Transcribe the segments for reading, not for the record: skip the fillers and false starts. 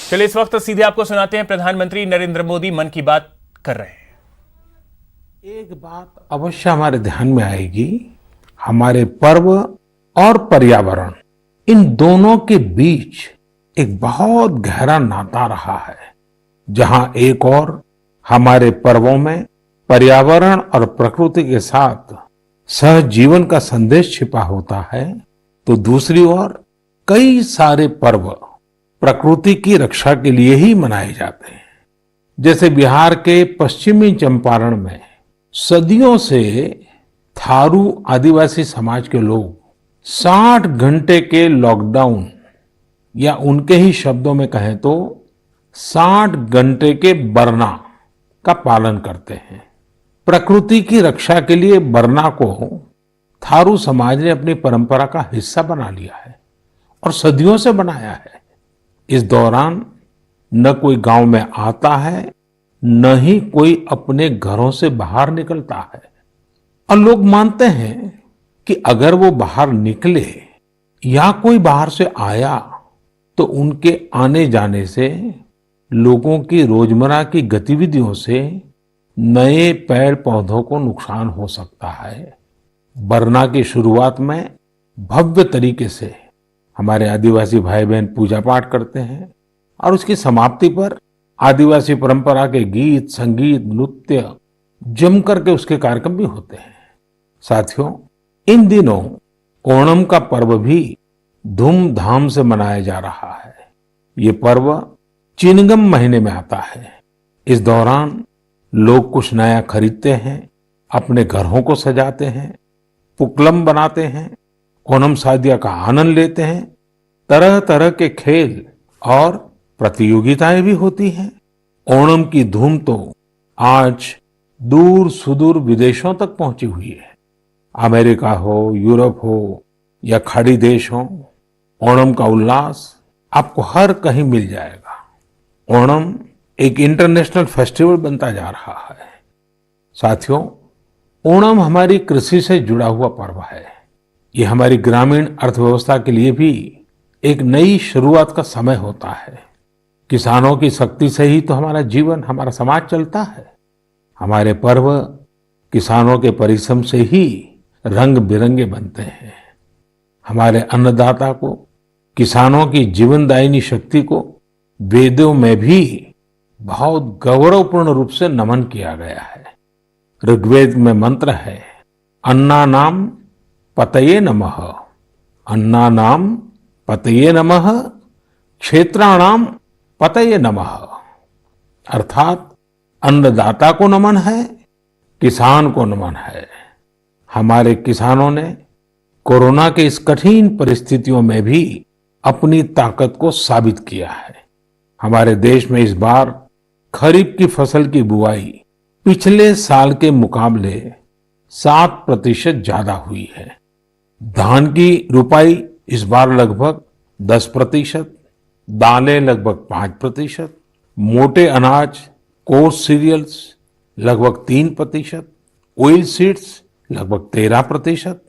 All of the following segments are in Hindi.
चलिए इस वक्त सीधे आपको सुनाते हैं प्रधानमंत्री नरेंद्र मोदी मन की बात कर रहे हैं। एक बात अवश्य हमारे ध्यान में आएगी, हमारे पर्व और पर्यावरण इन दोनों के बीच एक बहुत गहरा नाता रहा है। जहां एक और हमारे पर्वों में पर्यावरण और प्रकृति के साथ सहजीवन का संदेश छिपा होता है, तो दूसरी ओर कई सारे पर्व प्रकृति की रक्षा के लिए ही मनाए जाते हैं। जैसे बिहार के पश्चिमी चंपारण में सदियों से थारू आदिवासी समाज के लोग 60 घंटे के लॉकडाउन, या उनके ही शब्दों में कहें तो 60 घंटे के बरना का पालन करते हैं। प्रकृति की रक्षा के लिए बरना को थारू समाज ने अपनी परंपरा का हिस्सा बना लिया है और सदियों से बनाया है। इस दौरान न कोई गांव में आता है, न ही कोई अपने घरों से बाहर निकलता है। और लोग मानते हैं कि अगर वो बाहर निकले या कोई बाहर से आया तो उनके आने जाने से लोगों की रोजमर्रा की गतिविधियों से नए पेड़ पौधों को नुकसान हो सकता है। बरना की शुरुआत में भव्य तरीके से हमारे आदिवासी भाई बहन पूजा पाठ करते हैं और उसकी समाप्ति पर आदिवासी परंपरा के गीत, संगीत, नृत्य जम करके उसके कार्यक्रम भी होते हैं। साथियों, इन दिनों ओणम का पर्व भी धूमधाम से मनाया जा रहा है। ये पर्व चिनगम महीने में आता है। इस दौरान लोग कुछ नया खरीदते हैं, अपने घरों को सजाते हैं, पुक्लम बनाते हैं, ओणम सादिया का आनंद लेते हैं। तरह तरह के खेल और प्रतियोगिताएं भी होती हैं। ओणम की धूम तो आज दूर सुदूर विदेशों तक पहुंची हुई है। अमेरिका हो, यूरोप हो या खाड़ी देश हो, ओणम का उल्लास आपको हर कहीं मिल जाएगा। ओणम एक इंटरनेशनल फेस्टिवल बनता जा रहा है। साथियों, ओणम हमारी कृषि से जुड़ा हुआ पर्व है। ये हमारी ग्रामीण अर्थव्यवस्था के लिए भी एक नई शुरुआत का समय होता है। किसानों की शक्ति से ही तो हमारा जीवन, हमारा समाज चलता है। हमारे पर्व किसानों के परिश्रम से ही रंग बिरंगे बनते हैं। हमारे अन्नदाता को, किसानों की जीवनदायिनी शक्ति को वेदों में भी बहुत गौरवपूर्ण रूप से नमन किया गया है। ऋग्वेद में मंत्र है, अन्नानाम पतये नमः, अन्नानाम पतये नमः, क्षेत्राणाम पतये नमः। अर्थात अन्नदाता को नमन है, किसान को नमन है। हमारे किसानों ने कोरोना के इस कठिन परिस्थितियों में भी अपनी ताकत को साबित किया है। हमारे देश में इस बार खरीफ की फसल की बुआई पिछले साल के मुकाबले 7% ज्यादा हुई है। धान की रुपाई इस बार लगभग 10%, दालें लगभग 5%, मोटे अनाज, कोर्स सीरियल्स लगभग 3%, ऑयल सीड्स लगभग 13%,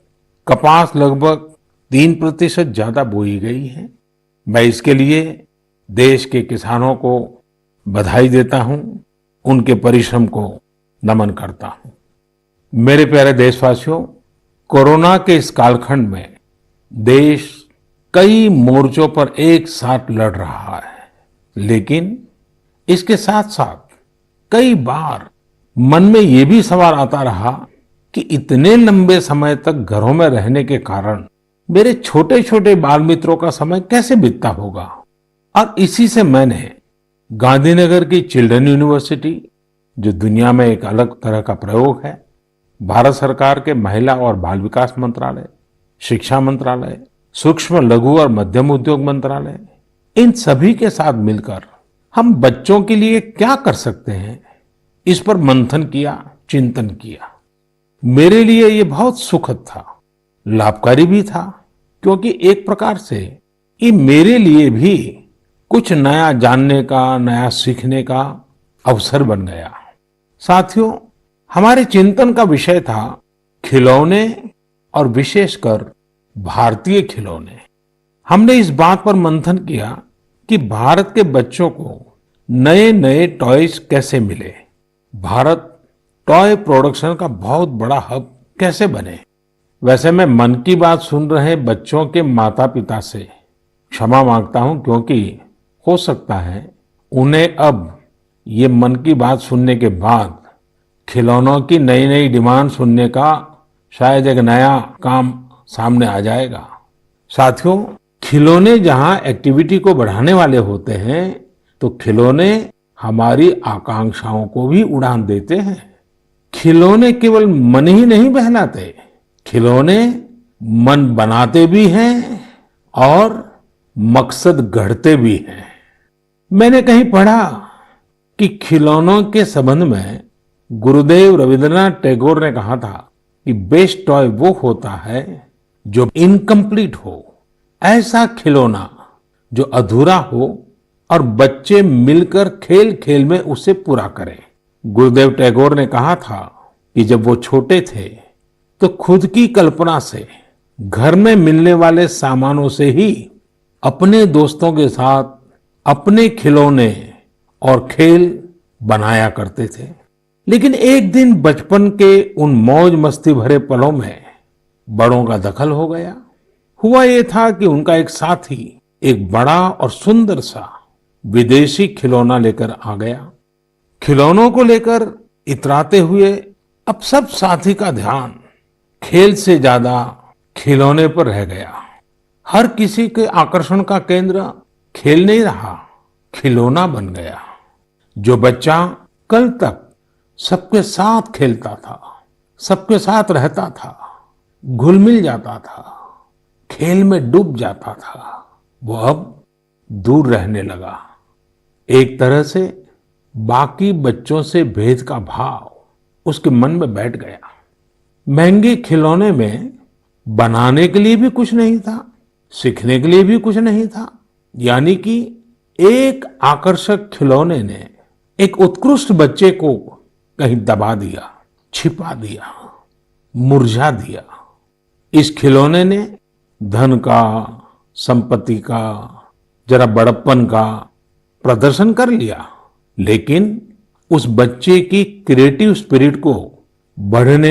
कपास लगभग 3% ज्यादा बोई गई है। मैं इसके लिए देश के किसानों को बधाई देता हूं, उनके परिश्रम को नमन करता हूं। मेरे प्यारे देशवासियों, कोरोना के इस कालखंड में देश कई मोर्चों पर एक साथ लड़ रहा है, लेकिन इसके साथ साथ कई बार मन में ये भी सवाल आता रहा कि इतने लंबे समय तक घरों में रहने के कारण मेरे छोटे छोटे बाल मित्रों का समय कैसे बीतता होगा। और इसी से मैंने गांधीनगर की चिल्ड्रन यूनिवर्सिटी, जो दुनिया में एक अलग तरह का प्रयोग है, भारत सरकार के महिला और बाल विकास मंत्रालय, शिक्षा मंत्रालय, सूक्ष्म लघु और मध्यम उद्योग मंत्रालय, इन सभी के साथ मिलकर हम बच्चों के लिए क्या कर सकते हैं, इस पर मंथन किया, चिंतन किया। मेरे लिए ये बहुत सुखद था, लाभकारी भी था, क्योंकि एक प्रकार से ये मेरे लिए भी कुछ नया जानने का, नया सीखने का अवसर बन गया। साथियों, हमारे चिंतन का विषय था खिलौने और विशेषकर भारतीय खिलौने। हमने इस बात पर मंथन किया कि भारत के बच्चों को नए नए टॉयज कैसे मिले, भारत टॉय प्रोडक्शन का बहुत बड़ा हब कैसे बने। वैसे मैं मन की बात सुन रहे बच्चों के माता पिता से क्षमा मांगता हूं, क्योंकि हो सकता है उन्हें अब ये मन की बात सुनने के बाद खिलौनों की नई नई डिमांड सुनने का शायद एक नया काम सामने आ जाएगा। साथियों, खिलौने जहां एक्टिविटी को बढ़ाने वाले होते हैं, तो खिलौने हमारी आकांक्षाओं को भी उड़ान देते हैं। खिलौने केवल मन ही नहीं बहलाते, खिलौने मन बनाते भी हैं और मकसद गढ़ते भी हैं। मैंने कहीं पढ़ा कि खिलौनों के संबंध में गुरुदेव रविंद्रनाथ टैगोर ने कहा था कि बेस्ट टॉय वो होता है जो इनकम्प्लीट हो, ऐसा खिलौना जो अधूरा हो और बच्चे मिलकर खेल खेल में उसे पूरा करें। गुरुदेव टैगोर ने कहा था कि जब वो छोटे थे तो खुद की कल्पना से घर में मिलने वाले सामानों से ही अपने दोस्तों के साथ अपने खिलौने और खेल बनाया करते थे। लेकिन एक दिन बचपन के उन मौज मस्ती भरे पलों में बड़ों का दखल हो गया। हुआ ये था कि उनका एक साथी एक बड़ा और सुंदर सा विदेशी खिलौना लेकर आ गया। खिलौनों को लेकर इतराते हुए अब सब साथी का ध्यान खेल से ज्यादा खिलौने पर रह गया। हर किसी के आकर्षण का केंद्र खेल नहीं रहा, खिलौना बन गया। जो बच्चा कल तक सबके साथ खेलता था, सबके साथ रहता था, घुल मिल जाता था, खेल में डूब जाता था, वो अब दूर रहने लगा। एक तरह से बाकी बच्चों से भेद का भाव उसके मन में बैठ गया। महंगे खिलौने में बनाने के लिए भी कुछ नहीं था, सीखने के लिए भी कुछ नहीं था। यानी कि एक आकर्षक खिलौने ने एक उत्कृष्ट बच्चे को कहीं दबा दिया, छिपा दिया, मुरझा दिया। इस खिलौने ने धन का, संपत्ति का, जरा बड़प्पन का प्रदर्शन कर लिया, लेकिन उस बच्चे की क्रिएटिव स्पिरिट को बढ़ने